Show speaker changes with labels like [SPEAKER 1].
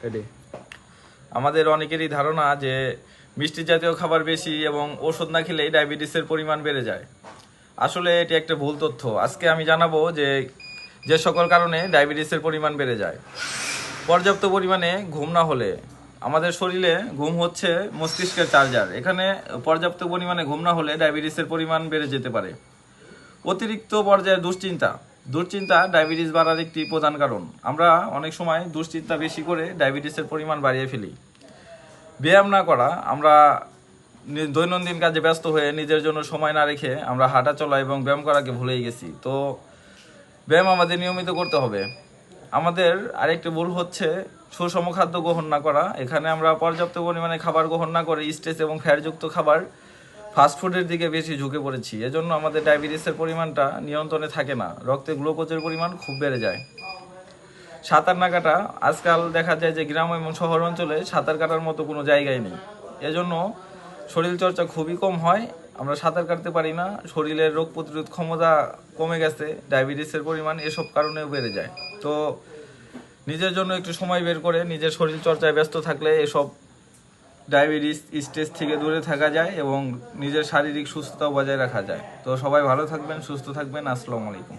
[SPEAKER 1] এটি আমাদের অনেকেরই ধারণা যে মিষ্টি জাতীয় খাবার বেশি এবং ওষুধ না খেলেই ডায়াবেটিসের পরিমাণ বেড়ে যায়। আসলে এটি একটা ভুল তথ্য। আজকে আমি জানাবো যে যে সকল কারণে ডায়াবেটিসের পরিমাণ বেড়ে যায়। পর্যাপ্ত পরিমাণে ঘুম না হলে, আমাদের শরীরে ঘুম হচ্ছে মস্তিষ্কের চার্জার। এখানে পর্যাপ্ত পরিমাণে ঘুম না হলে ডায়াবেটিসের পরিমাণ বেড়ে যেতে পারে। অতিরিক্ত পর্যায়ে দুশ্চিন্তা ডায়াবেটিস বাড়ার একটি প্রধান কারণ। আমরা অনেক সময় দুশ্চিন্তা বেশি করে ডায়াবেটিসের পরিমাণ বাড়িয়ে ফেলি। ব্যায়াম না করা, আমরা দৈনন্দিন কাজে ব্যস্ত হয়ে নিজের জন্য সময় না রেখে আমরা হাঁটা চলা এবং ব্যায়াম করাকে ভুলেই গেছি। তো ব্যায়াম আমাদের নিয়মিত করতে হবে। আমাদের আরেকটি ভুল হচ্ছে সুষম খাদ্য গ্রহণ না করা। এখানে আমরা পর্যাপ্ত পরিমাণে খাবার গ্রহণ না করে স্ট্রেস এবং ফ্যাটযুক্ত খাবার, ফাস্টফুডের দিকে বেশি ঝুঁকে পড়েছি। এজন্য আমাদের ডায়াবেটিসের পরিমাণটা নিয়ন্ত্রণে থাকে না, রক্তে গ্লুকোজের পরিমাণ খুব বেড়ে যায়। সাঁতার না কাটা, আজকাল দেখা যায় যে গ্রাম এবং শহর অঞ্চলে সাঁতার কাটার মতো কোনো জায়গায় নেই। এজন্য শরীরচর্চা খুবই কম হয়, আমরা সাঁতার কাটতে পারি না, শরীরের রোগ প্রতিরোধ ক্ষমতা কমে গেছে, ডায়াবেটিসের পরিমাণ এসব কারণেও বেড়ে যায়। তো নিজের জন্য একটু সময় বের করে নিজের শরীর চর্চায় ব্যস্ত থাকলে এসব ডায়াবেটিস স্ট্রেস থেকে দূরে থাকা যায় এবং নিজের শারীরিক সুস্থতা বজায় রাখা যায়। তো সবাই ভালো থাকবেন, সুস্থ থাকবেন। আসসালামু আলাইকুম।